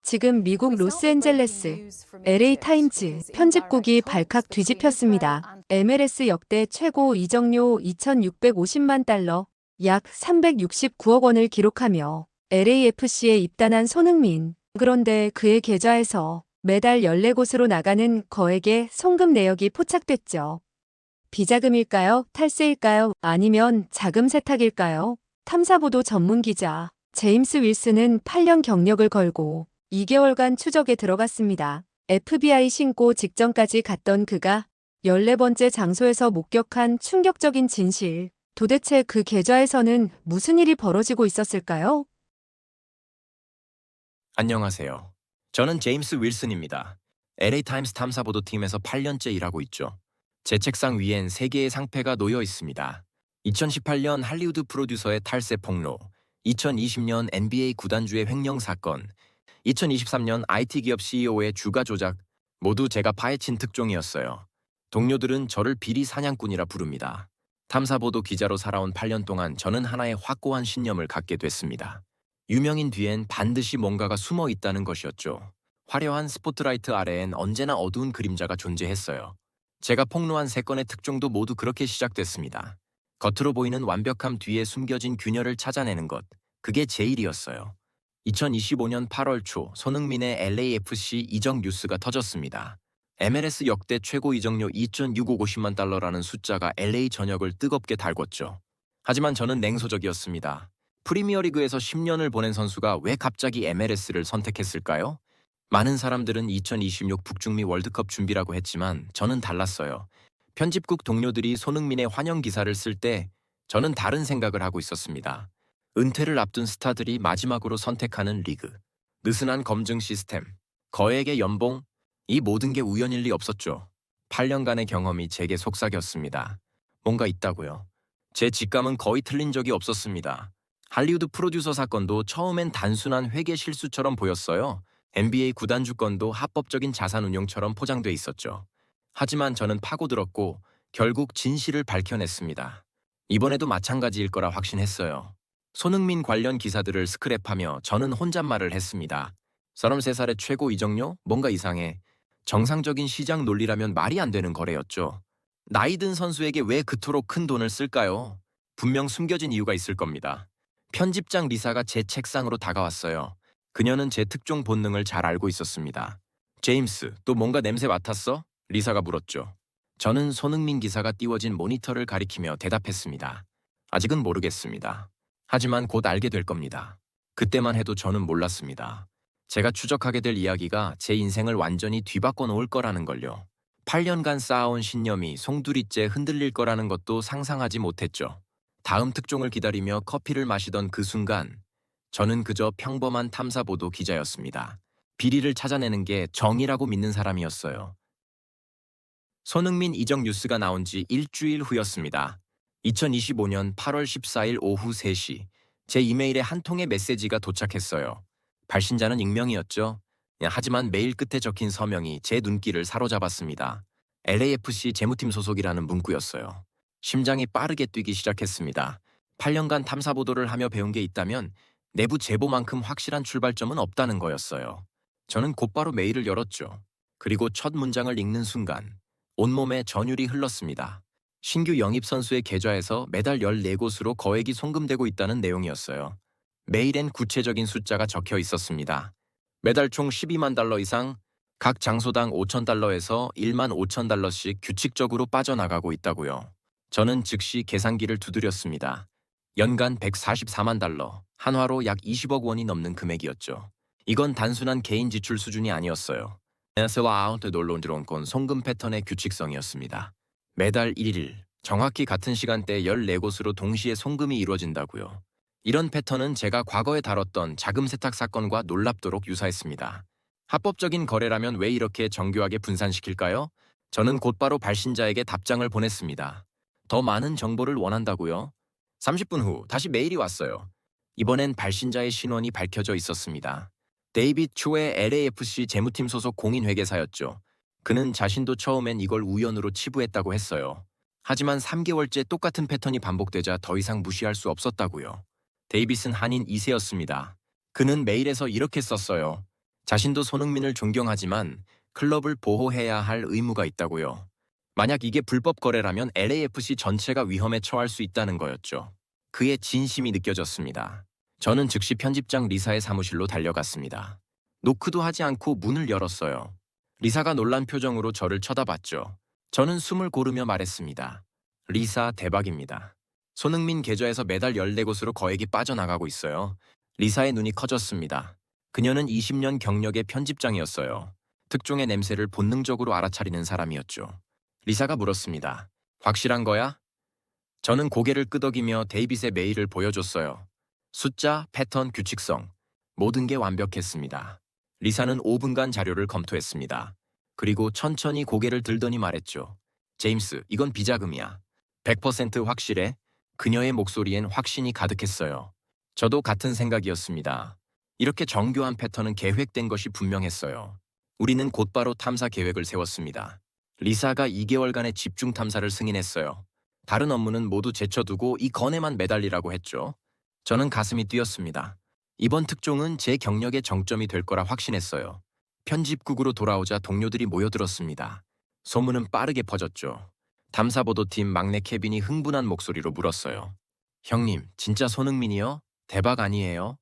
지금 미국 로스앤젤레스 LA 타임즈 편집국이 발칵 뒤집혔습니다. MLS 역대 최고 이적료 2,650만 달러, 약 369억 원을 기록하며 LAFC에 입단한 손흥민. 그런데 그의 계좌에서 매달 14곳으로 나가는 거액의 송금 내역이 포착됐죠. 비자금일까요? 탈세일까요? 아니면 자금 세탁일까요? 탐사보도 전문 기자 제임스 윌슨은 8년 경력을 걸고 2개월간 추적에 들어갔습니다. FBI 신고 직전까지 갔던 그가 14번째 장소에서 목격한 충격적인 진실. 도대체 그 계좌에서는 무슨 일이 벌어지고 있었을까요? 안녕하세요. 저는 제임스 윌슨입니다. LA 타임스 탐사보도팀에서 8년째 일하고 있죠. 제 책상 위엔 3개의 상패가 놓여 있습니다. 2018년 할리우드 프로듀서의 탈세 폭로, 2020년 NBA 구단주의 횡령 사건, 2023년 IT 기업 CEO의 주가 조작, 모두 제가 파헤친 특종이었어요. 동료들은 저를 비리 사냥꾼이라 부릅니다. 탐사보도 기자로 살아온 8년 동안 저는 하나의 확고한 신념을 갖게 됐습니다. 유명인 뒤엔 반드시 뭔가가 숨어 있다는 것이었죠. 화려한 스포트라이트 아래엔 언제나 어두운 그림자가 존재했어요. 제가 폭로한 3건의 특종도 모두 그렇게 시작됐습니다. 겉으로 보이는 완벽함 뒤에 숨겨진 균열을 찾아내는 것, 그게 제 일이었어요. 2025년 8월 초 손흥민의 LAFC 이적 뉴스가 터졌습니다. MLS 역대 최고 이적료 2,650만 달러라는 숫자가 LA 전역을 뜨겁게 달궜죠. 하지만 저는 냉소적이었습니다. 프리미어리그에서 10년을 보낸 선수가 왜 갑자기 MLS를 선택했을까요? 많은 사람들은 2026 북중미 월드컵 준비라고 했지만 저는 달랐어요. 편집국 동료들이 손흥민의 환영 기사를 쓸 때 저는 다른 생각을 하고 있었습니다. 은퇴를 앞둔 스타들이 마지막으로 선택하는 리그, 느슨한 검증 시스템, 거액의 연봉, 이 모든 게 우연일 리 없었죠. 8년간의 경험이 제게 속삭였습니다. 뭔가 있다고요. 제 직감은 거의 틀린 적이 없었습니다. 할리우드 프로듀서 사건도 처음엔 단순한 회계 실수처럼 보였어요. NBA 구단주 건도 합법적인 자산 운용처럼 포장돼 있었죠. 하지만 저는 파고들었고 결국 진실을 밝혀냈습니다. 이번에도 마찬가지일 거라 확신했어요. 손흥민 관련 기사들을 스크랩하며 저는 혼잣말을 했습니다. 33살의 최고 이적료? 뭔가 이상해. 정상적인 시장 논리라면 말이 안 되는 거래였죠. 나이 든 선수에게 왜 그토록 큰 돈을 쓸까요? 분명 숨겨진 이유가 있을 겁니다. 편집장 리사가 제 책상으로 다가왔어요. 그녀는 제 특종 본능을 잘 알고 있었습니다. 제임스, 또 뭔가 냄새 맡았어? 리사가 물었죠. 저는 손흥민 기사가 띄워진 모니터를 가리키며 대답했습니다. 아직은 모르겠습니다. 하지만 곧 알게 될 겁니다. 그때만 해도 저는 몰랐습니다. 제가 추적하게 될 이야기가 제 인생을 완전히 뒤바꿔 놓을 거라는 걸요. 8년간 쌓아온 신념이 송두리째 흔들릴 거라는 것도 상상하지 못했죠. 다음 특종을 기다리며 커피를 마시던 그 순간, 저는 그저 평범한 탐사보도 기자였습니다. 비리를 찾아내는 게 정의라고 믿는 사람이었어요. 손흥민 이적 뉴스가 나온 지 일주일 후였습니다. 2025년 8월 14일 오후 3시, 제 이메일에 한 통의 메시지가 도착했어요. 발신자는 익명이었죠. 하지만 메일 끝에 적힌 서명이 제 눈길을 사로잡았습니다. LAFC 재무팀 소속이라는 문구였어요. 심장이 빠르게 뛰기 시작했습니다. 8년간 탐사보도를 하며 배운 게 있다면 내부 제보만큼 확실한 출발점은 없다는 거였어요. 저는 곧바로 메일을 열었죠. 그리고 첫 문장을 읽는 순간 온몸에 전율이 흘렀습니다. 신규 영입 선수의 계좌에서 매달 14곳으로 거액이 송금되고 있다는 내용이었어요. 메일엔 구체적인 숫자가 적혀 있었습니다. 매달 총 12만 달러 이상, 각 장소당 5천 달러에서 1만 5천 달러씩 규칙적으로 빠져나가고 있다고요. 저는 즉시 계산기를 두드렸습니다. 연간 144만 달러, 한화로 약 20억 원이 넘는 금액이었죠. 이건 단순한 개인 지출 수준이 아니었어요. 에스와 아웃 놀러 들어온 건 송금 패턴의 규칙성이었습니다. 매달 1일, 정확히 같은 시간대 14곳으로 동시에 송금이 이루어진다고요. 이런 패턴은 제가 과거에 다뤘던 자금 세탁 사건과 놀랍도록 유사했습니다. 합법적인 거래라면 왜 이렇게 정교하게 분산시킬까요? 저는 곧바로 발신자에게 답장을 보냈습니다. 더 많은 정보를 원한다고요? 30분 후 다시 메일이 왔어요. 이번엔 발신자의 신원이 밝혀져 있었습니다. 데이빗 초의 LAFC 재무팀 소속 공인회계사였죠. 그는 자신도 처음엔 이걸 우연으로 치부했다고 했어요. 하지만 3개월째 똑같은 패턴이 반복되자 더 이상 무시할 수 없었다고요. 데이빗은 한인 2세였습니다. 그는 메일에서 이렇게 썼어요. 자신도 손흥민을 존경하지만 클럽을 보호해야 할 의무가 있다고요. 만약 이게 불법 거래라면 LAFC 전체가 위험에 처할 수 있다는 거였죠. 그의 진심이 느껴졌습니다. 저는 즉시 편집장 리사의 사무실로 달려갔습니다. 노크도 하지 않고 문을 열었어요. 리사가 놀란 표정으로 저를 쳐다봤죠. 저는 숨을 고르며 말했습니다. 리사, 대박입니다. 손흥민 계좌에서 매달 14곳으로 거액이 빠져나가고 있어요. 리사의 눈이 커졌습니다. 그녀는 20년 경력의 편집장이었어요. 특종의 냄새를 본능적으로 알아차리는 사람이었죠. 리사가 물었습니다. 확실한 거야? 저는 고개를 끄덕이며 데이빗의 메일을 보여줬어요. 숫자, 패턴, 규칙성, 모든 게 완벽했습니다. 리사는 5분간 자료를 검토했습니다. 그리고 천천히 고개를 들더니 말했죠. 제임스, 이건 비자금이야. 100% 확실해? 그녀의 목소리엔 확신이 가득했어요. 저도 같은 생각이었습니다. 이렇게 정교한 패턴은 계획된 것이 분명했어요. 우리는 곧바로 탐사 계획을 세웠습니다. 리사가 2개월간의 집중 탐사를 승인했어요. 다른 업무는 모두 제쳐두고 이 건에만 매달리라고 했죠. 저는 가슴이 뛰었습니다. 이번 특종은 제 경력의 정점이 될 거라 확신했어요. 편집국으로 돌아오자 동료들이 모여들었습니다. 소문은 빠르게 퍼졌죠. 탐사보도팀 막내 케빈이 흥분한 목소리로 물었어요. 형님, 진짜 손흥민이요? 대박 아니에요?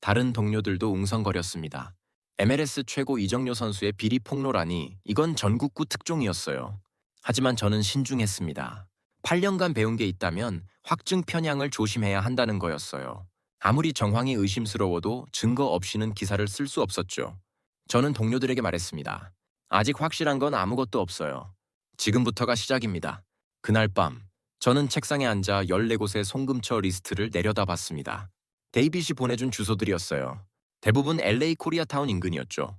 다른 동료들도 웅성거렸습니다. MLS 최고 이정료 선수의 비리 폭로라니 이건 전국구 특종이었어요. 하지만 저는 신중했습니다. 8년간 배운 게 있다면 확증 편향을 조심해야 한다는 거였어요. 아무리 정황이 의심스러워도 증거 없이는 기사를 쓸 수 없었죠. 저는 동료들에게 말했습니다. 아직 확실한 건 아무것도 없어요. 지금부터가 시작입니다. 그날 밤, 저는 책상에 앉아 14곳의 송금처 리스트를 내려다봤습니다. 데이빗이 보내준 주소들이었어요. 대부분 LA 코리아타운 인근이었죠.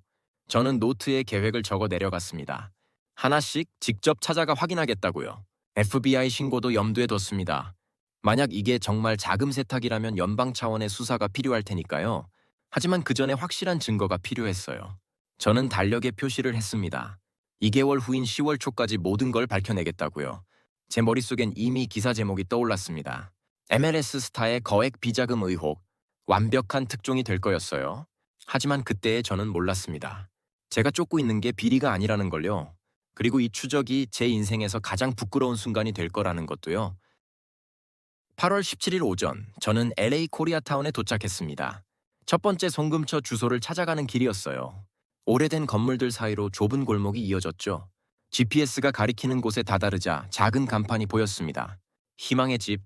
저는 노트에 계획을 적어 내려갔습니다. 하나씩 직접 찾아가 확인하겠다고요. FBI 신고도 염두에 뒀습니다. 만약 이게 정말 자금 세탁이라면 연방 차원의 수사가 필요할 테니까요. 하지만 그 전에 확실한 증거가 필요했어요. 저는 달력에 표시를 했습니다. 2개월 후인 10월 초까지 모든 걸 밝혀내겠다고요. 제 머릿속엔 이미 기사 제목이 떠올랐습니다. MLS 스타의 거액 비자금 의혹, 완벽한 특종이 될 거였어요. 하지만 그때의 저는 몰랐습니다. 제가 쫓고 있는 게 비리가 아니라는 걸요. 그리고 이 추적이 제 인생에서 가장 부끄러운 순간이 될 거라는 것도요. 8월 17일 오전, 저는 LA 코리아타운에 도착했습니다. 첫 번째 송금처 주소를 찾아가는 길이었어요. 오래된 건물들 사이로 좁은 골목이 이어졌죠. GPS가 가리키는 곳에 다다르자 작은 간판이 보였습니다. 희망의 집,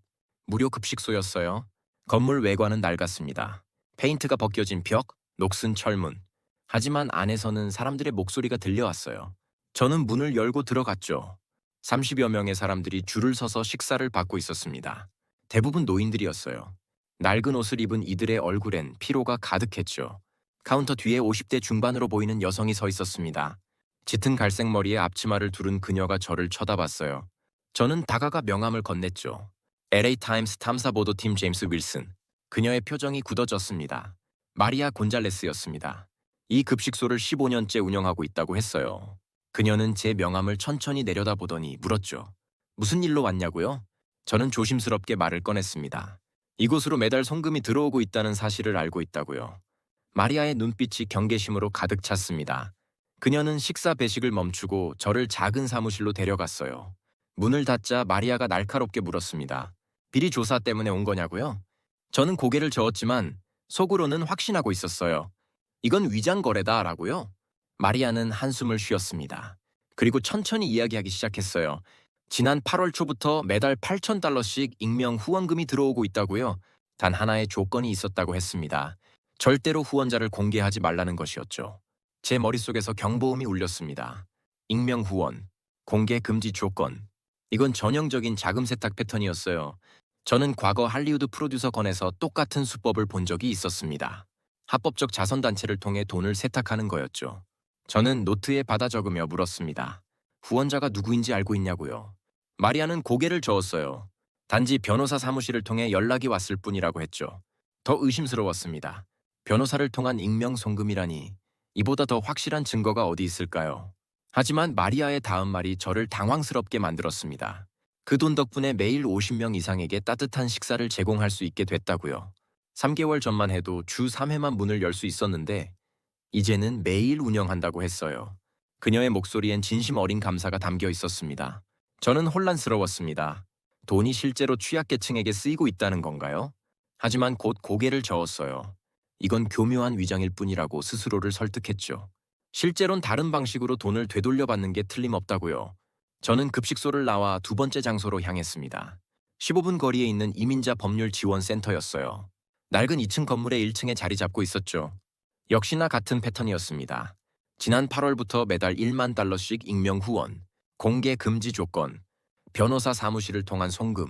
무료 급식소였어요. 건물 외관은 낡았습니다. 페인트가 벗겨진 벽, 녹슨 철문. 하지만 안에서는 사람들의 목소리가 들려왔어요. 저는 문을 열고 들어갔죠. 30여 명의 사람들이 줄을 서서 식사를 받고 있었습니다. 대부분 노인들이었어요. 낡은 옷을 입은 이들의 얼굴엔 피로가 가득했죠. 카운터 뒤에 50대 중반으로 보이는 여성이 서 있었습니다. 짙은 갈색 머리에 앞치마를 두른 그녀가 저를 쳐다봤어요. 저는 다가가 명함을 건넸죠. LA 타임스 탐사보도팀 제임스 윌슨. 그녀의 표정이 굳어졌습니다. 마리아 곤잘레스였습니다. 이 급식소를 15년째 운영하고 있다고 했어요. 그녀는 제 명함을 천천히 내려다보더니 물었죠. 무슨 일로 왔냐고요? 저는 조심스럽게 말을 꺼냈습니다. 이곳으로 매달 송금이 들어오고 있다는 사실을 알고 있다고요. 마리아의 눈빛이 경계심으로 가득 찼습니다. 그녀는 식사 배식을 멈추고 저를 작은 사무실로 데려갔어요. 문을 닫자 마리아가 날카롭게 물었습니다. 비리 조사 때문에 온 거냐고요? 저는 고개를 저었지만 속으로는 확신하고 있었어요. 이건 위장 거래다라고요? 마리아는 한숨을 쉬었습니다. 그리고 천천히 이야기하기 시작했어요. 지난 8월 초부터 매달 $8,000씩 익명 후원금이 들어오고 있다고요. 단 하나의 조건이 있었다고 했습니다. 절대로 후원자를 공개하지 말라는 것이었죠. 제 머릿속에서 경보음이 울렸습니다. 익명 후원, 공개 금지 조건. 이건 전형적인 자금 세탁 패턴이었어요. 저는 과거 할리우드 프로듀서건에서 똑같은 수법을 본 적이 있었습니다. 합법적 자선단체를 통해 돈을 세탁하는 거였죠. 저는 노트에 받아 적으며 물었습니다. 후원자가 누구인지 알고 있냐고요. 마리아는 고개를 저었어요. 단지 변호사 사무실을 통해 연락이 왔을 뿐이라고 했죠. 더 의심스러웠습니다. 변호사를 통한 익명 송금이라니 이보다 더 확실한 증거가 어디 있을까요? 하지만 마리아의 다음 말이 저를 당황스럽게 만들었습니다. 그 돈 덕분에 매일 50명 이상에게 따뜻한 식사를 제공할 수 있게 됐다고요. 3개월 전만 해도 주 3회만 문을 열 수 있었는데 이제는 매일 운영한다고 했어요. 그녀의 목소리엔 진심 어린 감사가 담겨 있었습니다. 저는 혼란스러웠습니다. 돈이 실제로 취약계층에게 쓰이고 있다는 건가요? 하지만 곧 고개를 저었어요. 이건 교묘한 위장일 뿐이라고 스스로를 설득했죠. 실제론 다른 방식으로 돈을 되돌려받는 게 틀림없다고요. 저는 급식소를 나와 두 번째 장소로 향했습니다. 15분 거리에 있는 이민자 법률 지원 센터였어요. 낡은 2층 건물의 1층에 자리 잡고 있었죠. 역시나 같은 패턴이었습니다. 지난 8월부터 매달 1만 달러씩 익명 후원, 공개 금지 조건, 변호사 사무실을 통한 송금,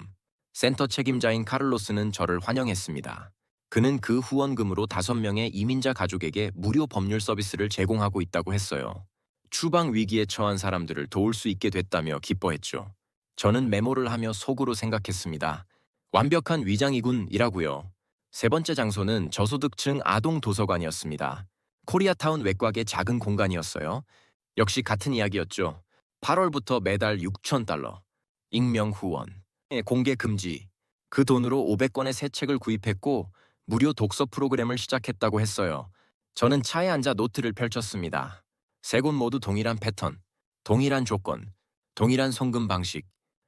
센터 책임자인 카를로스는 저를 환영했습니다. 그는 그 후원금으로 5명의 이민자 가족에게 무료 법률 서비스를 제공하고 있다고 했어요. 추방 위기에 처한 사람들을 도울 수 있게 됐다며 기뻐했죠. 저는 메모를 하며 속으로 생각했습니다. 완벽한 위장이군이라고요. 세 번째 장소는 저소득층 아동 도서관이었습니다. 코리아타운 외곽의 작은 공간이었어요. 역시 같은 이야기였죠. 8월부터 매달 6,000달러. 익명 후원. 공개 금지. 그 돈으로 500권의 새 책을 구입했고 무료 독서 프로그램을 시작했다고 했어요. 저는 차에 앉아 노트를 펼쳤습니다. 세 곳 모두 동일한 패턴, 동일한 조건, 동일한 송금 방식.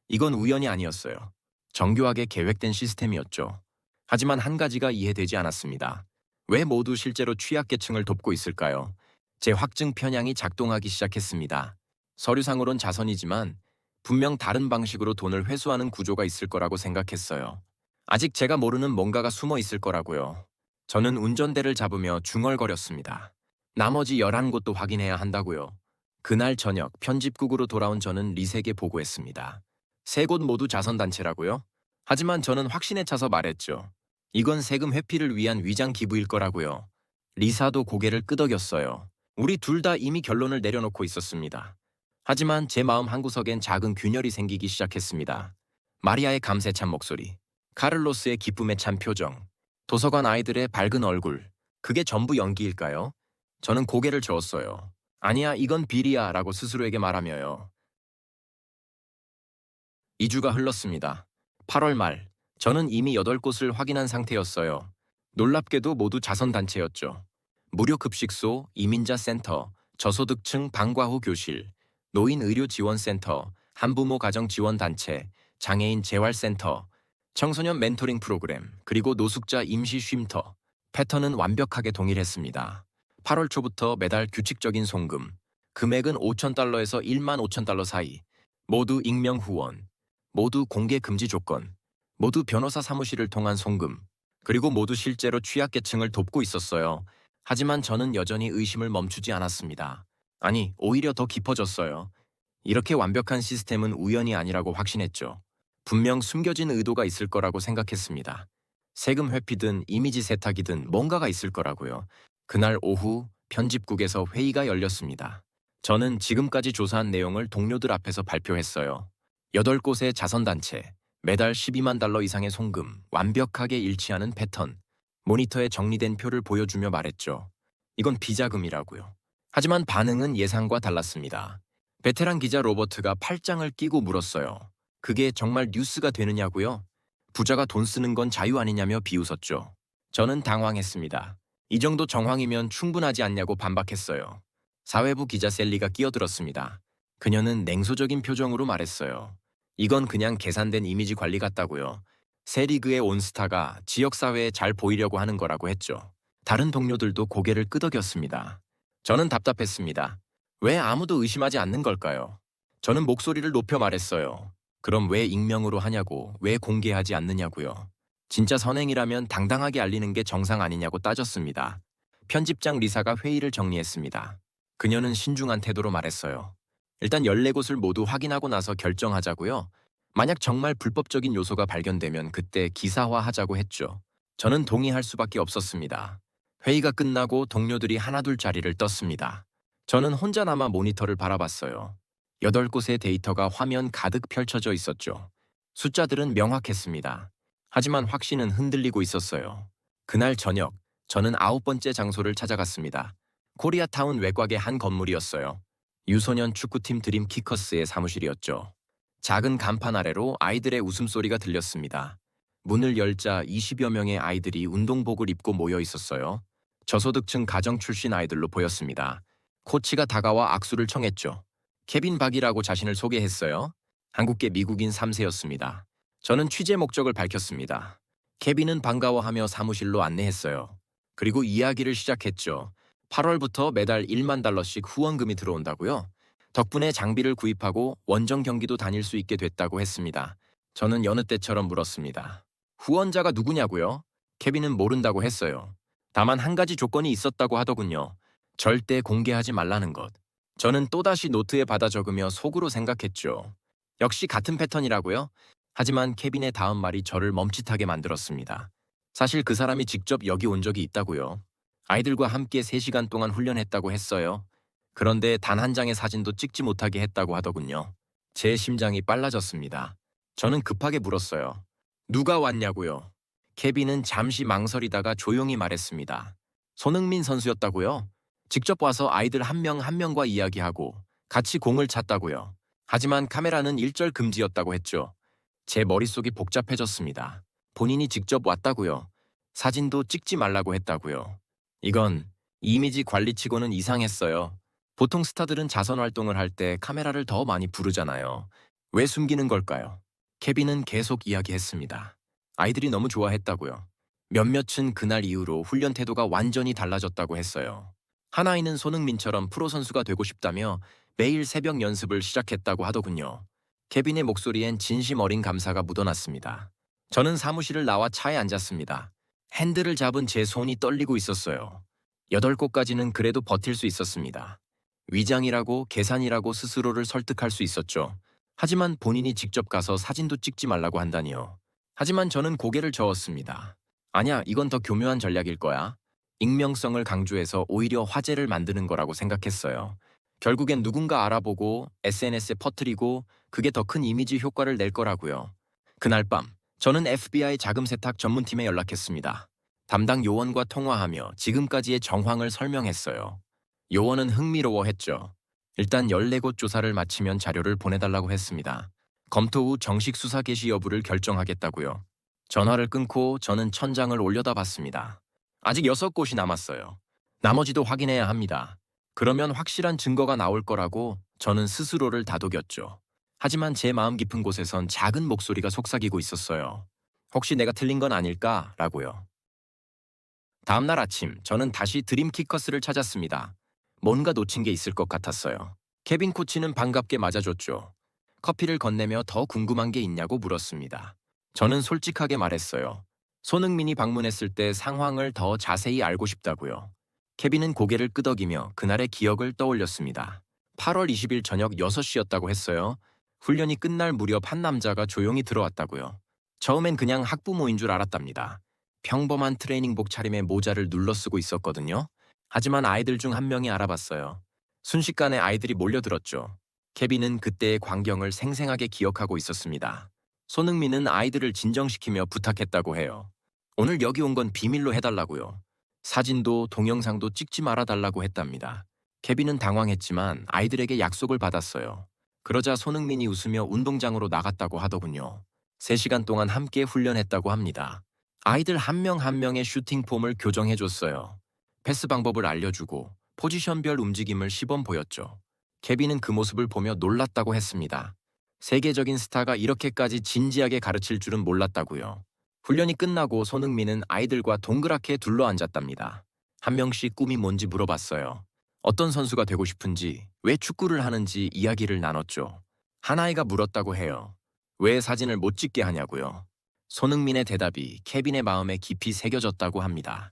이건 우연이 아니었어요. 정교하게 계획된 시스템이었죠. 하지만 한 가지가 이해되지 않았습니다. 왜 모두 실제로 취약계층을 돕고 있을까요? 제 확증 편향이 작동하기 시작했습니다. 서류상으론 자선이지만 분명 다른 방식으로 돈을 회수하는 구조가 있을 거라고 생각했어요. 아직 제가 모르는 뭔가가 숨어 있을 거라고요. 저는 운전대를 잡으며 중얼거렸습니다. 나머지 11곳도 확인해야 한다고요. 그날 저녁 편집국으로 돌아온 저는 리색에 보고했습니다. 세 곳 모두 자선단체라고요? 하지만 저는 확신에 차서 말했죠. 이건 세금 회피를 위한 위장 기부일 거라고요. 리사도 고개를 끄덕였어요. 우리 둘 다 이미 결론을 내려놓고 있었습니다. 하지만 제 마음 한구석엔 작은 균열이 생기기 시작했습니다. 마리아의 감세찬 목소리, 카를로스의 기쁨에 찬 표정, 도서관 아이들의 밝은 얼굴, 그게 전부 연기일까요? 저는 고개를 저었어요. 아니야, 이건 비리야 라고 스스로에게 말하며요. 2주가 흘렀습니다. 8월 말, 저는 이미 8곳을 확인한 상태였어요. 놀랍게도 모두 자선단체였죠. 무료 급식소, 이민자 센터, 저소득층 방과 후 교실, 노인 의료 지원센터, 한부모 가정 지원단체, 장애인 재활센터, 청소년 멘토링 프로그램, 그리고 노숙자 임시 쉼터. 패턴은 완벽하게 동일했습니다. 8월 초부터 매달 규칙적인 송금, 금액은 5,000달러에서 15,000달러 사이, 모두 익명 후원, 모두 공개 금지 조건, 모두 변호사 사무실을 통한 송금, 그리고 모두 실제로 취약계층을 돕고 있었어요. 하지만 저는 여전히 의심을 멈추지 않았습니다. 아니, 오히려 더 깊어졌어요. 이렇게 완벽한 시스템은 우연이 아니라고 확신했죠. 분명 숨겨진 의도가 있을 거라고 생각했습니다. 세금 회피든 이미지 세탁이든 뭔가가 있을 거라고요. 그날 오후 편집국에서 회의가 열렸습니다. 저는 지금까지 조사한 내용을 동료들 앞에서 발표했어요. 8곳의 자선단체, 매달 12만 달러 이상의 송금, 완벽하게 일치하는 패턴, 모니터에 정리된 표를 보여주며 말했죠. 이건 비자금이라고요. 하지만 반응은 예상과 달랐습니다. 베테랑 기자 로버트가 팔짱을 끼고 물었어요. 그게 정말 뉴스가 되느냐고요? 부자가 돈 쓰는 건 자유 아니냐며 비웃었죠. 저는 당황했습니다. 이 정도 정황이면 충분하지 않냐고 반박했어요. 사회부 기자 셀리가 끼어들었습니다. 그녀는 냉소적인 표정으로 말했어요. 이건 그냥 계산된 이미지 관리 같다고요. 새 리그의 온스타가 지역사회에 잘 보이려고 하는 거라고 했죠. 다른 동료들도 고개를 끄덕였습니다. 저는 답답했습니다. 왜 아무도 의심하지 않는 걸까요? 저는 목소리를 높여 말했어요. 그럼 왜 익명으로 하냐고, 왜 공개하지 않느냐고요. 진짜 선행이라면 당당하게 알리는 게 정상 아니냐고 따졌습니다. 편집장 리사가 회의를 정리했습니다. 그녀는 신중한 태도로 말했어요. 일단 14곳을 모두 확인하고 나서 결정하자고요. 만약 정말 불법적인 요소가 발견되면 그때 기사화하자고 했죠. 저는 동의할 수밖에 없었습니다. 회의가 끝나고 동료들이 하나둘 자리를 떴습니다. 저는 혼자 남아 모니터를 바라봤어요. 8곳의 데이터가 화면 가득 펼쳐져 있었죠. 숫자들은 명확했습니다. 하지만 확신은 흔들리고 있었어요. 그날 저녁, 저는 9번째 장소를 찾아갔습니다. 코리아타운 외곽의 한 건물이었어요. 유소년 축구팀 드림 키커스의 사무실이었죠. 작은 간판 아래로 아이들의 웃음소리가 들렸습니다. 문을 열자 20여 명의 아이들이 운동복을 입고 모여 있었어요. 저소득층 가정 출신 아이들로 보였습니다. 코치가 다가와 악수를 청했죠. 케빈 박이라고 자신을 소개했어요. 한국계 미국인 3세였습니다. 저는 취재 목적을 밝혔습니다. 케빈은 반가워하며 사무실로 안내했어요. 그리고 이야기를 시작했죠. 8월부터 매달 1만 달러씩 후원금이 들어온다고요? 덕분에 장비를 구입하고 원정 경기도 다닐 수 있게 됐다고 했습니다. 저는 여느 때처럼 물었습니다. 후원자가 누구냐고요? 케빈은 모른다고 했어요. 다만 한 가지 조건이 있었다고 하더군요. 절대 공개하지 말라는 것. 저는 또다시 노트에 받아 적으며 속으로 생각했죠. 역시 같은 패턴이라고요? 하지만 케빈의 다음 말이 저를 멈칫하게 만들었습니다. 사실 그 사람이 직접 여기 온 적이 있다고요. 아이들과 함께 3시간 동안 훈련했다고 했어요. 그런데 단 한 장의 사진도 찍지 못하게 했다고 하더군요. 제 심장이 빨라졌습니다. 저는 급하게 물었어요. 누가 왔냐고요? 케빈은 잠시 망설이다가 조용히 말했습니다. 손흥민 선수였다고요? 직접 와서 아이들 한 명 한 명과 이야기하고 같이 공을 찼다고요. 하지만 카메라는 일절 금지였다고 했죠. 제 머릿속이 복잡해졌습니다. 본인이 직접 왔다고요. 사진도 찍지 말라고 했다고요. 이건 이미지 관리치고는 이상했어요. 보통 스타들은 자선 활동을 할 때 카메라를 더 많이 부르잖아요. 왜 숨기는 걸까요? 케빈은 계속 이야기했습니다. 아이들이 너무 좋아했다고요. 몇몇은 그날 이후로 훈련 태도가 완전히 달라졌다고 했어요. 한 아이는 손흥민처럼 프로 선수가 되고 싶다며 매일 새벽 연습을 시작했다고 하더군요. 케빈의 목소리엔 진심 어린 감사가 묻어났습니다. 저는 사무실을 나와 차에 앉았습니다. 핸들을 잡은 제 손이 떨리고 있었어요. 8곳까지는 그래도 버틸 수 있었습니다. 위장이라고 계산이라고 스스로를 설득할 수 있었죠. 하지만 본인이 직접 가서 사진도 찍지 말라고 한다니요. 하지만 저는 고개를 저었습니다. 아니야, 이건 더 교묘한 전략일 거야. 익명성을 강조해서 오히려 화제를 만드는 거라고 생각했어요. 결국엔 누군가 알아보고 SNS에 퍼뜨리고 그게 더 큰 이미지 효과를 낼 거라고요. 그날 밤 저는 FBI 자금 세탁 전문팀에 연락했습니다. 담당 요원과 통화하며 지금까지의 정황을 설명했어요. 요원은 흥미로워했죠. 일단 14곳 조사를 마치면 자료를 보내달라고 했습니다. 검토 후 정식 수사 개시 여부를 결정하겠다고요. 전화를 끊고 저는 천장을 올려다 봤습니다. 아직 6곳이 남았어요. 나머지도 확인해야 합니다. 그러면 확실한 증거가 나올 거라고 저는 스스로를 다독였죠. 하지만 제 마음 깊은 곳에선 작은 목소리가 속삭이고 있었어요. 혹시 내가 틀린 건 아닐까라고요. 다음 날 아침 저는 다시 드림 키커스를 찾았습니다. 뭔가 놓친 게 있을 것 같았어요. 케빈 코치는 반갑게 맞아줬죠. 커피를 건네며 더 궁금한 게 있냐고 물었습니다. 저는 솔직하게 말했어요. 손흥민이 방문했을 때 상황을 더 자세히 알고 싶다고요. 케빈은 고개를 끄덕이며 그날의 기억을 떠올렸습니다. 8월 20일 저녁 6시였다고 했어요. 훈련이 끝날 무렵 한 남자가 조용히 들어왔다고요. 처음엔 그냥 학부모인 줄 알았답니다. 평범한 트레이닝복 차림에 모자를 눌러쓰고 있었거든요. 하지만 아이들 중 한 명이 알아봤어요. 순식간에 아이들이 몰려들었죠. 케빈은 그때의 광경을 생생하게 기억하고 있었습니다. 손흥민은 아이들을 진정시키며 부탁했다고 해요. 오늘 여기 온 건 비밀로 해달라고요. 사진도 동영상도 찍지 말아달라고 했답니다. 케빈은 당황했지만 아이들에게 약속을 받았어요. 그러자 손흥민이 웃으며 운동장으로 나갔다고 하더군요. 3시간 동안 함께 훈련했다고 합니다. 아이들 한 명 한 명의 슈팅 폼을 교정해줬어요. 패스 방법을 알려주고 포지션별 움직임을 시범 보였죠. 케빈은 그 모습을 보며 놀랐다고 했습니다. 세계적인 스타가 이렇게까지 진지하게 가르칠 줄은 몰랐다고요. 훈련이 끝나고 손흥민은 아이들과 동그랗게 둘러앉았답니다. 한 명씩 꿈이 뭔지 물어봤어요. 어떤 선수가 되고 싶은지, 왜 축구를 하는지 이야기를 나눴죠. 한 아이가 물었다고 해요. 왜 사진을 못 찍게 하냐고요. 손흥민의 대답이 케빈의 마음에 깊이 새겨졌다고 합니다.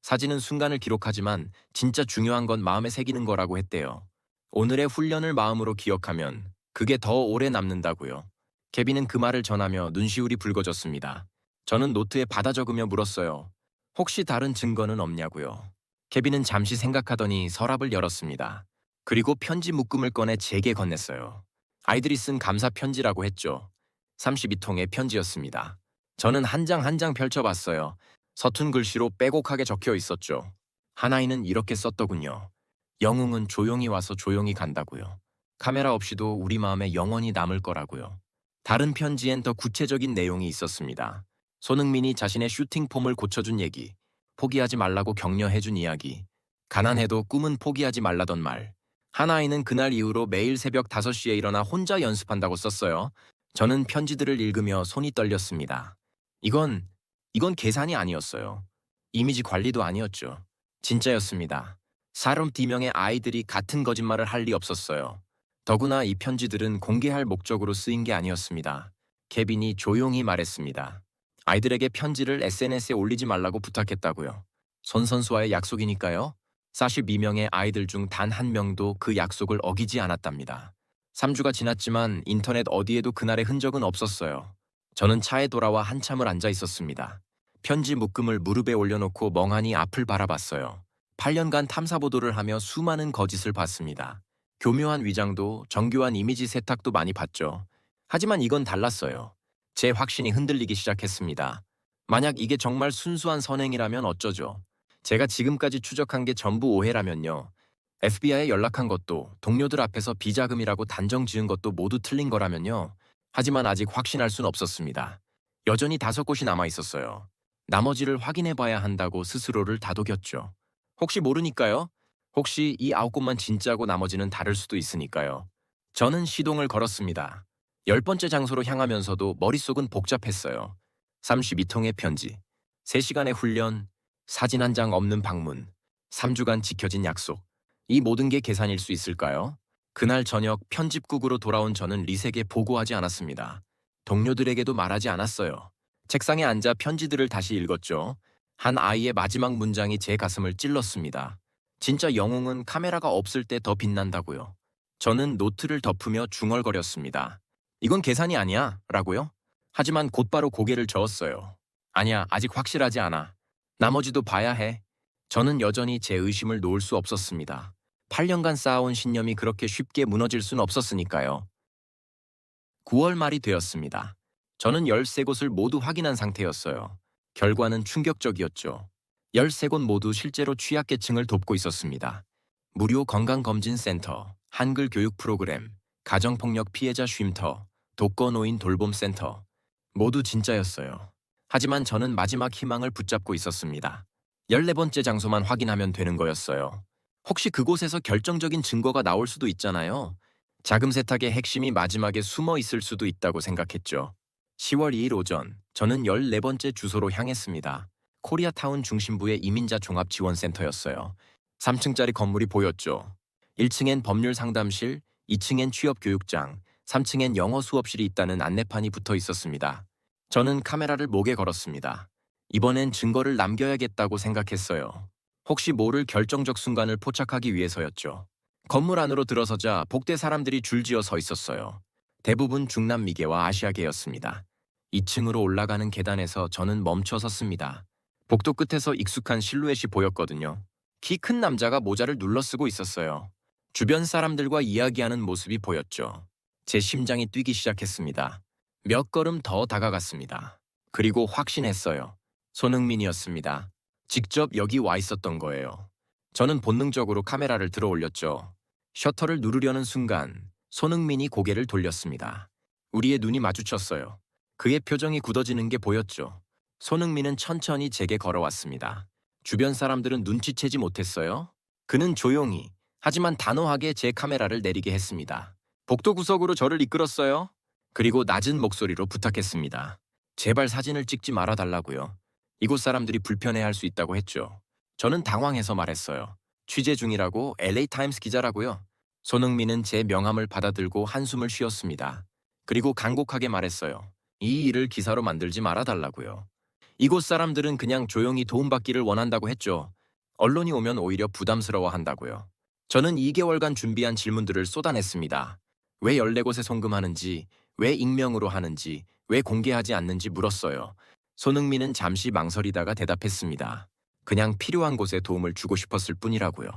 사진은 순간을 기록하지만 진짜 중요한 건 마음에 새기는 거라고 했대요. 오늘의 훈련을 마음으로 기억하면 그게 더 오래 남는다고요. 케빈은 그 말을 전하며 눈시울이 붉어졌습니다. 저는 노트에 받아 적으며 물었어요. 혹시 다른 증거는 없냐고요. 케빈은 잠시 생각하더니 서랍을 열었습니다. 그리고 편지 묶음을 꺼내 제게 건넸어요. 아이들이 쓴 감사 편지라고 했죠. 32통의 편지였습니다. 저는 한 장 한 장 펼쳐봤어요. 서툰 글씨로 빼곡하게 적혀 있었죠. 한 아이는 이렇게 썼더군요. 영웅은 조용히 와서 조용히 간다고요. 카메라 없이도 우리 마음에 영원히 남을 거라고요. 다른 편지엔 더 구체적인 내용이 있었습니다. 손흥민이 자신의 슈팅 폼을 고쳐준 얘기, 포기하지 말라고 격려해준 이야기. 가난해도 꿈은 포기하지 말라던 말. 한 아이는 그날 이후로 매일 새벽 5시에 일어나 혼자 연습한다고 썼어요. 저는 편지들을 읽으며 손이 떨렸습니다. 이건 계산이 아니었어요. 이미지 관리도 아니었죠. 진짜였습니다. 32명의 아이들이 같은 거짓말을 할 리 없었어요. 더구나 이 편지들은 공개할 목적으로 쓰인 게 아니었습니다. 케빈이 조용히 말했습니다. 아이들에게 편지를 SNS에 올리지 말라고 부탁했다고요. 손 선수와의 약속이니까요. 42명의 아이들 중 단 한 명도 그 약속을 어기지 않았답니다. 3주가 지났지만 인터넷 어디에도 그날의 흔적은 없었어요. 저는 차에 돌아와 한참을 앉아 있었습니다. 편지 묶음을 무릎에 올려놓고 멍하니 앞을 바라봤어요. 8년간 탐사보도를 하며 수많은 거짓을 봤습니다. 교묘한 위장도 정교한 이미지 세탁도 많이 봤죠. 하지만 이건 달랐어요. 제 확신이 흔들리기 시작했습니다. 만약 이게 정말 순수한 선행이라면 어쩌죠? 제가 지금까지 추적한 게 전부 오해라면요. FBI에 연락한 것도 동료들 앞에서 비자금이라고 단정 지은 것도 모두 틀린 거라면요. 하지만 아직 확신할 순 없었습니다. 여전히 5곳이 남아 있었어요. 나머지를 확인해 봐야 한다고 스스로를 다독였죠. 혹시 모르니까요. 혹시 이 9곳만 진짜고 나머지는 다를 수도 있으니까요. 저는 시동을 걸었습니다. 10번째 장소로 향하면서도 머릿속은 복잡했어요. 32통의 편지, 3시간의 훈련, 사진 한 장 없는 방문, 3주간 지켜진 약속. 이 모든 게 계산일 수 있을까요? 그날 저녁 편집국으로 돌아온 저는 리색에 보고하지 않았습니다. 동료들에게도 말하지 않았어요. 책상에 앉아 편지들을 다시 읽었죠. 한 아이의 마지막 문장이 제 가슴을 찔렀습니다. 진짜 영웅은 카메라가 없을 때 더 빛난다고요. 저는 노트를 덮으며 중얼거렸습니다. 이건 계산이 아니야, 라고요? 하지만 곧바로 고개를 저었어요. 아니야, 아직 확실하지 않아. 나머지도 봐야 해. 저는 여전히 제 의심을 놓을 수 없었습니다. 8년간 쌓아온 신념이 그렇게 쉽게 무너질 순 없었으니까요. 9월 말이 되었습니다. 저는 13곳을 모두 확인한 상태였어요. 결과는 충격적이었죠. 13곳 모두 실제로 취약계층을 돕고 있었습니다. 무료 건강검진센터, 한글 교육 프로그램, 가정폭력 피해자 쉼터, 독거노인 돌봄센터. 모두 진짜였어요. 하지만 저는 마지막 희망을 붙잡고 있었습니다. 14번째 장소만 확인하면 되는 거였어요. 혹시 그곳에서 결정적인 증거가 나올 수도 있잖아요. 자금 세탁의 핵심이 마지막에 숨어 있을 수도 있다고 생각했죠. 10월 2일 오전, 저는 14번째 주소로 향했습니다. 코리아타운 중심부의 이민자 종합지원센터였어요. 3층짜리 건물이 보였죠. 1층엔 법률 상담실, 2층엔 취업교육장, 3층엔 영어 수업실이 있다는 안내판이 붙어 있었습니다. 저는 카메라를 목에 걸었습니다. 이번엔 증거를 남겨야겠다고 생각했어요. 혹시 모를 결정적 순간을 포착하기 위해서였죠. 건물 안으로 들어서자 복대 사람들이 줄지어 서 있었어요. 대부분 중남 미계와 아시아계였습니다. 2층으로 올라가는 계단에서 저는 멈춰 섰습니다. 복도 끝에서 익숙한 실루엣이 보였거든요. 키 큰 남자가 모자를 눌러쓰고 있었어요. 주변 사람들과 이야기하는 모습이 보였죠. 제 심장이 뛰기 시작했습니다. 몇 걸음 더 다가갔습니다. 그리고 확신했어요. 손흥민이었습니다. 직접 여기 와 있었던 거예요. 저는 본능적으로 카메라를 들어 올렸죠. 셔터를 누르려는 순간 손흥민이 고개를 돌렸습니다. 우리의 눈이 마주쳤어요. 그의 표정이 굳어지는 게 보였죠. 손흥민은 천천히 제게 걸어왔습니다. 주변 사람들은 눈치채지 못했어요. 그는 조용히, 하지만 단호하게 제 카메라를 내리게 했습니다. 복도 구석으로 저를 이끌었어요. 그리고 낮은 목소리로 부탁했습니다. 제발 사진을 찍지 말아달라고요. 이곳 사람들이 불편해할 수 있다고 했죠. 저는 당황해서 말했어요. 취재 중이라고 LA타임스 기자라고요. 손흥민은 제 명함을 받아들고 한숨을 쉬었습니다. 그리고 간곡하게 말했어요. 이 일을 기사로 만들지 말아달라고요. 이곳 사람들은 그냥 조용히 도움받기를 원한다고 했죠. 언론이 오면 오히려 부담스러워한다고요. 저는 2개월간 준비한 질문들을 쏟아냈습니다. 왜 14곳에 송금하는지, 왜 익명으로 하는지, 왜 공개하지 않는지 물었어요. 손흥민은 잠시 망설이다가 대답했습니다. 그냥 필요한 곳에 도움을 주고 싶었을 뿐이라고요.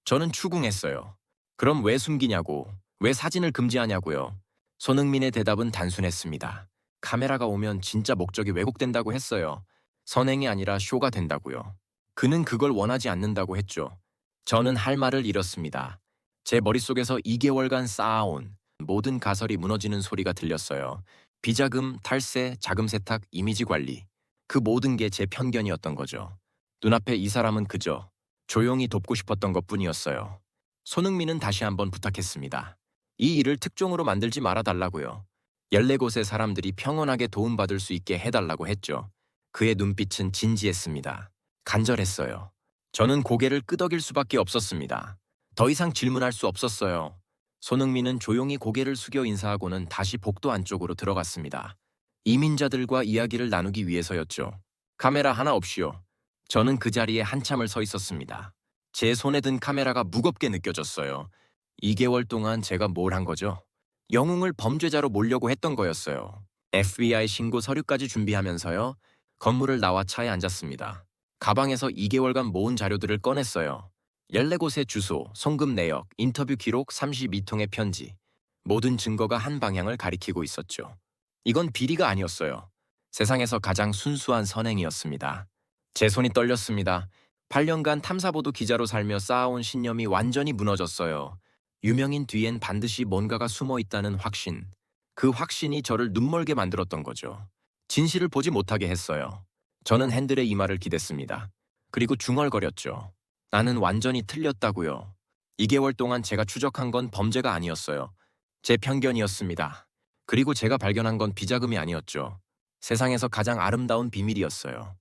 저는 추궁했어요. 그럼 왜 숨기냐고, 왜 사진을 금지하냐고요. 손흥민의 대답은 단순했습니다. 카메라가 오면 진짜 목적이 왜곡된다고 했어요. 선행이 아니라 쇼가 된다고요. 그는 그걸 원하지 않는다고 했죠. 저는 할 말을 잃었습니다. 제 머릿속에서 2개월간 쌓아온 모든 가설이 무너지는 소리가 들렸어요. 비자금, 탈세, 자금 세탁, 이미지 관리. 그 모든 게 제 편견이었던 거죠. 눈앞에 이 사람은 그저 조용히 돕고 싶었던 것뿐이었어요. 손흥민은 다시 한번 부탁했습니다. 이 일을 특종으로 만들지 말아달라고요. 14곳의 사람들이 평온하게 도움받을 수 있게 해달라고 했죠. 그의 눈빛은 진지했습니다. 간절했어요. 저는 고개를 끄덕일 수밖에 없었습니다. 더 이상 질문할 수 없었어요. 손흥민은 조용히 고개를 숙여 인사하고는 다시 복도 안쪽으로 들어갔습니다. 이민자들과 이야기를 나누기 위해서였죠. 카메라 하나 없이요. 저는 그 자리에 한참을 서 있었습니다. 제 손에 든 카메라가 무겁게 느껴졌어요. 2개월 동안 제가 뭘 한 거죠? 영웅을 범죄자로 몰려고 했던 거였어요. FBI 신고 서류까지 준비하면서요. 건물을 나와 차에 앉았습니다. 가방에서 2개월간 모은 자료들을 꺼냈어요. 14곳의 주소, 송금 내역, 인터뷰 기록, 32통의 편지. 모든 증거가 한 방향을 가리키고 있었죠. 이건 비리가 아니었어요. 세상에서 가장 순수한 선행이었습니다. 제 손이 떨렸습니다. 8년간 탐사보도 기자로 살며 쌓아온 신념이 완전히 무너졌어요. 유명인 뒤엔 반드시 뭔가가 숨어 있다는 확신. 그 확신이 저를 눈멀게 만들었던 거죠. 진실을 보지 못하게 했어요. 저는 핸들의 이마를 기댔습니다. 그리고 중얼거렸죠. 나는 완전히 틀렸다고요. 2개월 동안 제가 추적한 건 범죄가 아니었어요. 제 편견이었습니다. 그리고 제가 발견한 건 비자금이 아니었죠. 세상에서 가장 아름다운 비밀이었어요.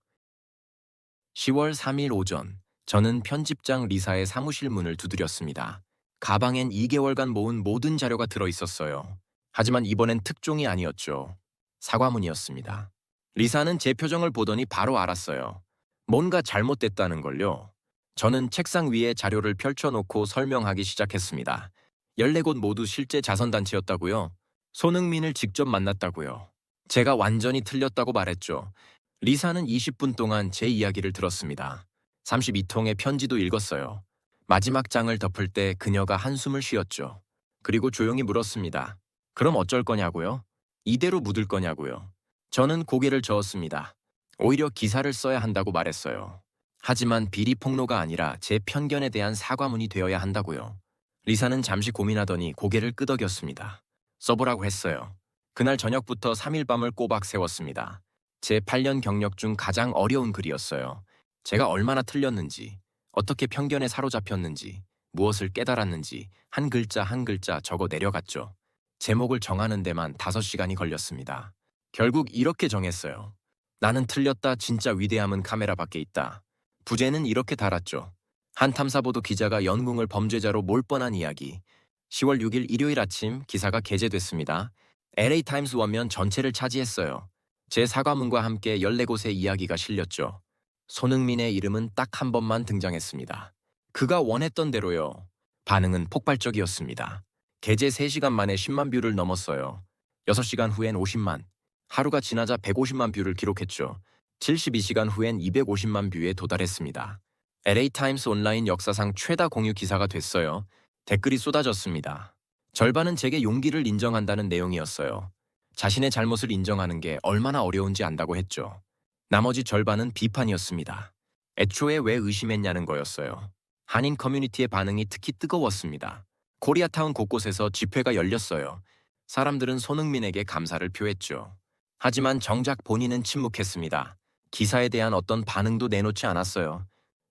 10월 3일 오전, 저는 편집장 리사의 사무실 문을 두드렸습니다. 가방엔 2개월간 모은 모든 자료가 들어있었어요. 하지만 이번엔 특종이 아니었죠. 사과문이었습니다. 리사는 제 표정을 보더니 바로 알았어요. 뭔가 잘못됐다는 걸요. 저는 책상 위에 자료를 펼쳐놓고 설명하기 시작했습니다. 14곳 모두 실제 자선단체였다고요. 손흥민을 직접 만났다고요. 제가 완전히 틀렸다고 말했죠. 리사는 20분 동안 제 이야기를 들었습니다. 32통의 편지도 읽었어요. 마지막 장을 덮을 때 그녀가 한숨을 쉬었죠. 그리고 조용히 물었습니다. 그럼 어쩔 거냐고요? 이대로 묻을 거냐고요? 저는 고개를 저었습니다. 오히려 기사를 써야 한다고 말했어요. 하지만 비리 폭로가 아니라 제 편견에 대한 사과문이 되어야 한다고요. 리사는 잠시 고민하더니 고개를 끄덕였습니다. 써보라고 했어요. 그날 저녁부터 3일 밤을 꼬박 세웠습니다. 제 8년 경력 중 가장 어려운 글이었어요. 제가 얼마나 틀렸는지, 어떻게 편견에 사로잡혔는지, 무엇을 깨달았는지 한 글자 한 글자 적어 내려갔죠. 제목을 정하는 데만 5시간이 걸렸습니다. 결국 이렇게 정했어요. 나는 틀렸다. 진짜 위대함은 카메라 밖에 있다. 부제는 이렇게 달았죠. 한 탐사보도 기자가 영웅을 범죄자로 몰 뻔한 이야기. 10월 6일 일요일 아침 기사가 게재됐습니다. LA 타임스 원면 전체를 차지했어요. 제 사과문과 함께 14곳의 이야기가 실렸죠. 손흥민의 이름은 딱 한 번만 등장했습니다. 그가 원했던 대로요. 반응은 폭발적이었습니다. 게재 3시간 만에 10만 뷰를 넘었어요. 6시간 후엔 50만, 하루가 지나자 150만 뷰를 기록했죠. 72시간 후엔 250만 뷰에 도달했습니다. LA 타임스 온라인 역사상 최다 공유 기사가 됐어요. 댓글이 쏟아졌습니다. 절반은 제게 용기를 인정한다는 내용이었어요. 자신의 잘못을 인정하는 게 얼마나 어려운지 안다고 했죠. 나머지 절반은 비판이었습니다. 애초에 왜 의심했냐는 거였어요. 한인 커뮤니티의 반응이 특히 뜨거웠습니다. 코리아타운 곳곳에서 집회가 열렸어요. 사람들은 손흥민에게 감사를 표했죠. 하지만 정작 본인은 침묵했습니다. 기사에 대한 어떤 반응도 내놓지 않았어요.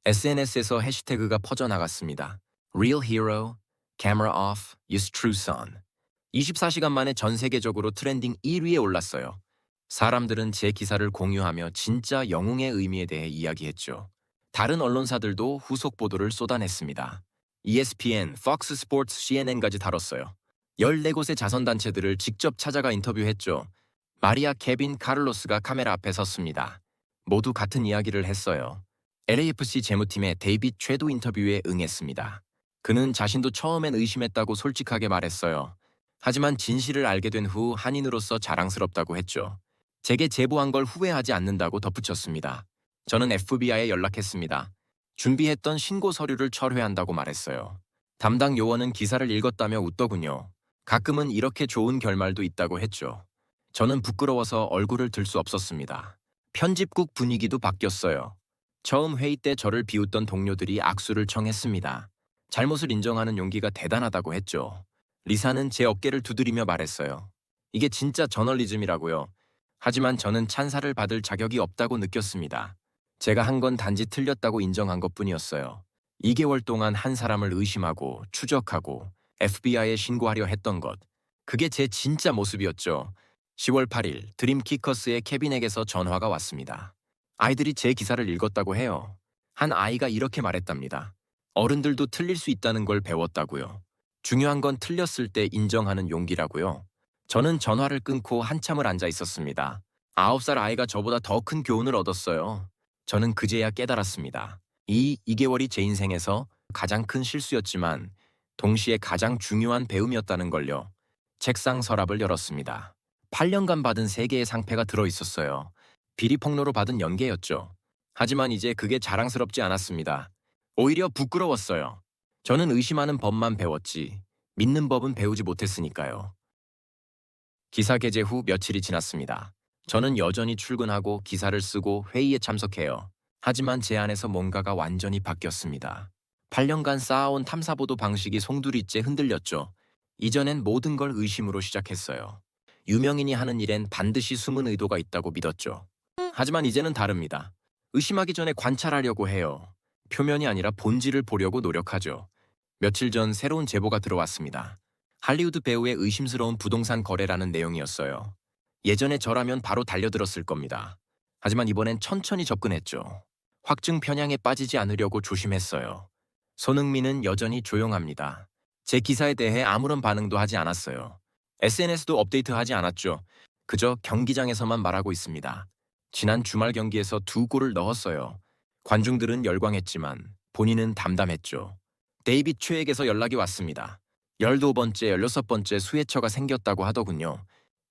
SNS에서 해시태그가 퍼져나갔습니다. Real hero, camera off, is true son. 24시간 만에 전 세계적으로 트렌딩 1위에 올랐어요. 사람들은 제 기사를 공유하며 진짜 영웅의 의미에 대해 이야기했죠. 다른 언론사들도 후속 보도를 쏟아냈습니다. ESPN, Fox Sports, CNN까지 다뤘어요. 14곳의 자선단체들을 직접 찾아가 인터뷰했죠. 마리아 케빈 카를로스가 카메라 앞에 섰습니다. 모두 같은 이야기를 했어요. LAFC 재무팀의 데이빗 최도 인터뷰에 응했습니다. 그는 자신도 처음엔 의심했다고 솔직하게 말했어요. 하지만 진실을 알게 된 후 한인으로서 자랑스럽다고 했죠. 제게 제보한 걸 후회하지 않는다고 덧붙였습니다. 저는 FBI에 연락했습니다. 준비했던 신고 서류를 철회한다고 말했어요. 담당 요원은 기사를 읽었다며 웃더군요. 가끔은 이렇게 좋은 결말도 있다고 했죠. 저는 부끄러워서 얼굴을 들 수 없었습니다. 편집국 분위기도 바뀌었어요. 처음 회의 때 저를 비웃던 동료들이 악수를 청했습니다. 잘못을 인정하는 용기가 대단하다고 했죠. 리사는 제 어깨를 두드리며 말했어요. 이게 진짜 저널리즘이라고요. 하지만 저는 찬사를 받을 자격이 없다고 느꼈습니다. 제가 한 건 단지 틀렸다고 인정한 것뿐이었어요. 2개월 동안 한 사람을 의심하고 추적하고 FBI에 신고하려 했던 것. 그게 제 진짜 모습이었죠. 10월 8일 드림키커스의 케빈에게서 전화가 왔습니다. 아이들이 제 기사를 읽었다고 해요. 한 아이가 이렇게 말했답니다. 어른들도 틀릴 수 있다는 걸 배웠다고요. 중요한 건 틀렸을 때 인정하는 용기라고요. 저는 전화를 끊고 한참을 앉아 있었습니다. 9살 아이가 저보다 더 큰 교훈을 얻었어요. 저는 그제야 깨달았습니다. 이 2개월이 제 인생에서 가장 큰 실수였지만 동시에 가장 중요한 배움이었다는 걸요. 책상 서랍을 열었습니다. 8년간 받은 3개의 상패가 들어있었어요. 비리 폭로로 받은 연계였죠. 하지만 이제 그게 자랑스럽지 않았습니다. 오히려 부끄러웠어요. 저는 의심하는 법만 배웠지 믿는 법은 배우지 못했으니까요. 기사 게재 후 며칠이 지났습니다. 저는 여전히 출근하고 기사를 쓰고 회의에 참석해요. 하지만 제 안에서 뭔가가 완전히 바뀌었습니다. 8년간 쌓아온 탐사보도 방식이 송두리째 흔들렸죠. 이전엔 모든 걸 의심으로 시작했어요. 유명인이 하는 일엔 반드시 숨은 의도가 있다고 믿었죠. 하지만 이제는 다릅니다. 의심하기 전에 관찰하려고 해요. 표면이 아니라 본질을 보려고 노력하죠. 며칠 전 새로운 제보가 들어왔습니다. 할리우드 배우의 의심스러운 부동산 거래라는 내용이었어요. 예전에 저라면 바로 달려들었을 겁니다. 하지만 이번엔 천천히 접근했죠. 확증 편향에 빠지지 않으려고 조심했어요. 손흥민은 여전히 조용합니다. 제 기사에 대해 아무런 반응도 하지 않았어요. SNS도 업데이트하지 않았죠. 그저 경기장에서만 말하고 있습니다. 지난 주말 경기에서 2골을 넣었어요. 관중들은 열광했지만 본인은 담담했죠. 데이빗 최에게서 연락이 왔습니다. 15번째, 16번째 수혜처가 생겼다고 하더군요.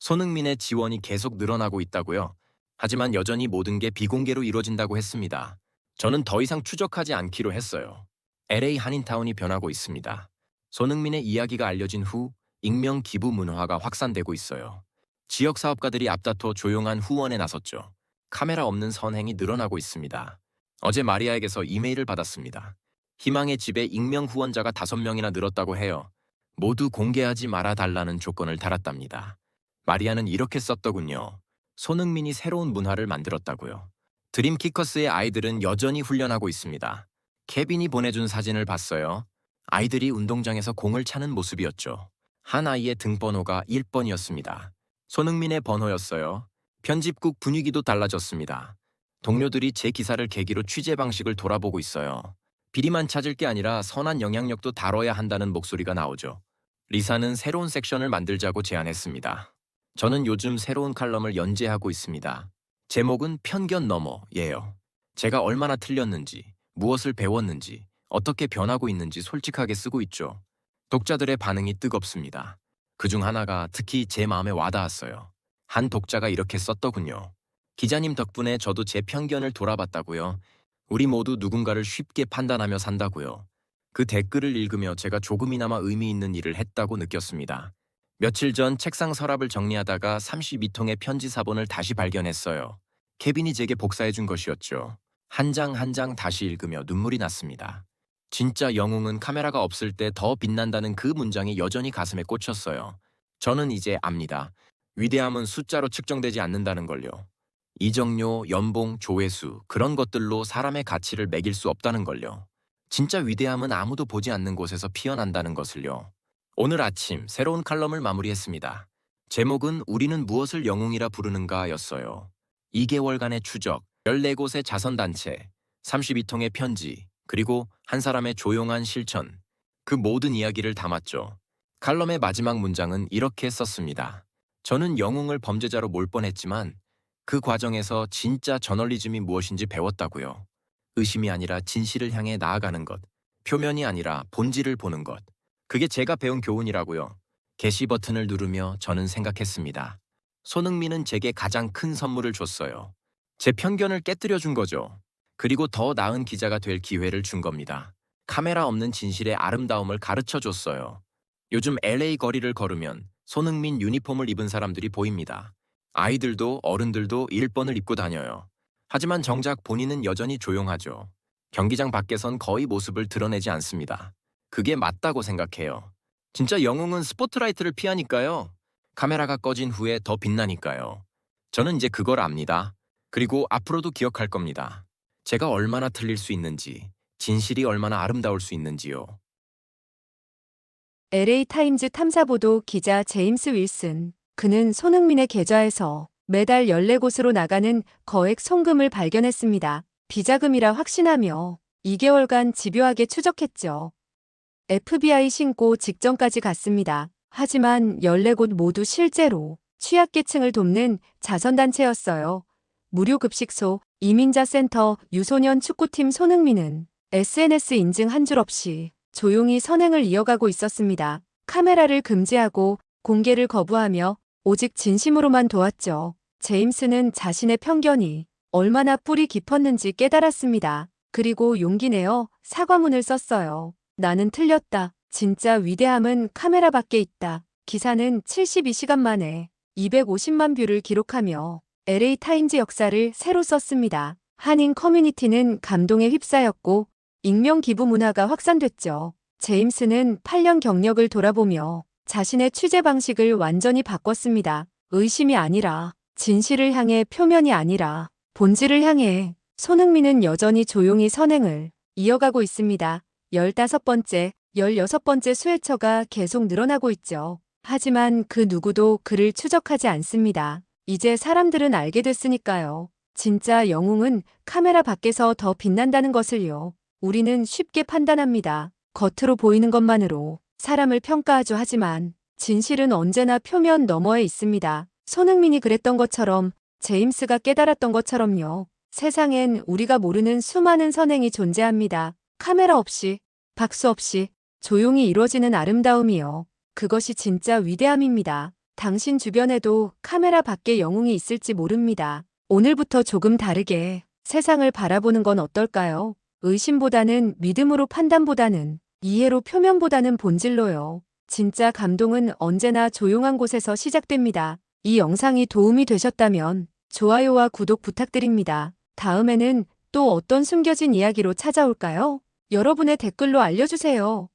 손흥민의 지원이 계속 늘어나고 있다고요. 하지만 여전히 모든 게 비공개로 이루어진다고 했습니다. 저는 더 이상 추적하지 않기로 했어요. LA 한인타운이 변하고 있습니다. 손흥민의 이야기가 알려진 후 익명 기부 문화가 확산되고 있어요. 지역 사업가들이 앞다퉈 조용한 후원에 나섰죠. 카메라 없는 선행이 늘어나고 있습니다. 어제 마리아에게서 이메일을 받았습니다. 희망의 집에 익명 후원자가 5명이나 늘었다고 해요. 모두 공개하지 말아달라는 조건을 달았답니다. 마리아는 이렇게 썼더군요. 손흥민이 새로운 문화를 만들었다고요. 드림키커스의 아이들은 여전히 훈련하고 있습니다. 케빈이 보내준 사진을 봤어요. 아이들이 운동장에서 공을 차는 모습이었죠. 한 아이의 등번호가 1번이었습니다. 손흥민의 번호였어요. 편집국 분위기도 달라졌습니다. 동료들이 제 기사를 계기로 취재 방식을 돌아보고 있어요. 비리만 찾을 게 아니라 선한 영향력도 다뤄야 한다는 목소리가 나오죠. 리사는 새로운 섹션을 만들자고 제안했습니다. 저는 요즘 새로운 칼럼을 연재하고 있습니다. 제목은 편견 너머예요. 제가 얼마나 틀렸는지, 무엇을 배웠는지, 어떻게 변하고 있는지 솔직하게 쓰고 있죠. 독자들의 반응이 뜨겁습니다. 그중 하나가 특히 제 마음에 와닿았어요. 한 독자가 이렇게 썼더군요. 기자님 덕분에 저도 제 편견을 돌아봤다고요. 우리 모두 누군가를 쉽게 판단하며 산다고요. 그 댓글을 읽으며 제가 조금이나마 의미 있는 일을 했다고 느꼈습니다. 며칠 전 책상 서랍을 정리하다가 32통의 편지 사본을 다시 발견했어요. 케빈이 제게 복사해준 것이었죠. 한 장 한 장 다시 읽으며 눈물이 났습니다. 진짜 영웅은 카메라가 없을 때 더 빛난다는 그 문장이 여전히 가슴에 꽂혔어요. 저는 이제 압니다. 위대함은 숫자로 측정되지 않는다는 걸요. 이적료, 연봉, 조회수 그런 것들로 사람의 가치를 매길 수 없다는 걸요. 진짜 위대함은 아무도 보지 않는 곳에서 피어난다는 것을요. 오늘 아침 새로운 칼럼을 마무리했습니다. 제목은 우리는 무엇을 영웅이라 부르는가 였어요. 2개월간의 추적, 14곳의 자선단체, 32통의 편지, 그리고 한 사람의 조용한 실천. 그 모든 이야기를 담았죠. 칼럼의 마지막 문장은 이렇게 썼습니다. 저는 영웅을 범죄자로 몰 뻔했지만 그 과정에서 진짜 저널리즘이 무엇인지 배웠다고요. 의심이 아니라 진실을 향해 나아가는 것, 표면이 아니라 본질을 보는 것. 그게 제가 배운 교훈이라고요. 게시 버튼을 누르며 저는 생각했습니다. 손흥민은 제게 가장 큰 선물을 줬어요. 제 편견을 깨뜨려 준 거죠. 그리고 더 나은 기자가 될 기회를 준 겁니다. 카메라 없는 진실의 아름다움을 가르쳐 줬어요. 요즘 LA 거리를 걸으면 손흥민 유니폼을 입은 사람들이 보입니다. 아이들도 어른들도 1번을 입고 다녀요. 하지만 정작 본인은 여전히 조용하죠. 경기장 밖에선 거의 모습을 드러내지 않습니다. 그게 맞다고 생각해요. 진짜 영웅은 스포트라이트를 피하니까요. 카메라가 꺼진 후에 더 빛나니까요. 저는 이제 그걸 압니다. 그리고 앞으로도 기억할 겁니다. 제가 얼마나 틀릴 수 있는지, 진실이 얼마나 아름다울 수 있는지요. LA타임즈 탐사보도 기자 제임스 윌슨. 그는 손흥민의 계좌에서 매달 14곳으로 나가는 거액 송금을 발견했습니다. 비자금이라 확신하며 2개월간 집요하게 추적했죠. FBI 신고 직전까지 갔습니다. 하지만 14곳 모두 실제로 취약계층을 돕는 자선단체였어요. 무료급식소, 이민자 센터, 유소년 축구팀. 손흥민은 SNS 인증 한 줄 없이 조용히 선행을 이어가고 있었습니다. 카메라를 금지하고 공개를 거부하며 오직 진심으로만 도왔죠. 제임스는 자신의 편견이 얼마나 뿌리 깊었는지 깨달았습니다. 그리고 용기 내어 사과문을 썼어요. 나는 틀렸다. 진짜 위대함은 카메라 밖에 있다. 기사는 72시간 만에 250만 뷰를 기록하며 LA타임즈 역사를 새로 썼습니다. 한인 커뮤니티는 감동에 휩싸였고 익명 기부 문화가 확산됐죠. 제임스는 8년 경력을 돌아보며 자신의 취재 방식을 완전히 바꿨습니다. 의심이 아니라, 진실을 향해, 표면이 아니라 본질을 향해. 손흥민은 여전히 조용히 선행을 이어가고 있습니다. 15번째, 16번째 수혜처가 계속 늘어나고 있죠. 하지만 그 누구도 그를 추적하지 않습니다. 이제 사람들은 알게 됐으니까요. 진짜 영웅은 카메라 밖에서 더 빛난다는 것을요. 우리는 쉽게 판단합니다. 겉으로 보이는 것만으로 사람을 평가하죠. 하지만 진실은 언제나 표면 너머에 있습니다. 손흥민이 그랬던 것처럼, 제임스가 깨달았던 것처럼요. 세상엔 우리가 모르는 수많은 선행이 존재합니다. 카메라 없이, 박수 없이 조용히 이루어지는 아름다움이요. 그것이 진짜 위대함입니다. 당신 주변에도 카메라 밖에 영웅이 있을지 모릅니다. 오늘부터 조금 다르게 세상을 바라보는 건 어떨까요? 의심보다는 믿음으로, 판단보다는 이해로, 표면보다는 본질로요. 진짜 감동은 언제나 조용한 곳에서 시작됩니다. 이 영상이 도움이 되셨다면 좋아요와 구독 부탁드립니다. 다음에는 또 어떤 숨겨진 이야기로 찾아올까요? 여러분의 댓글로 알려주세요.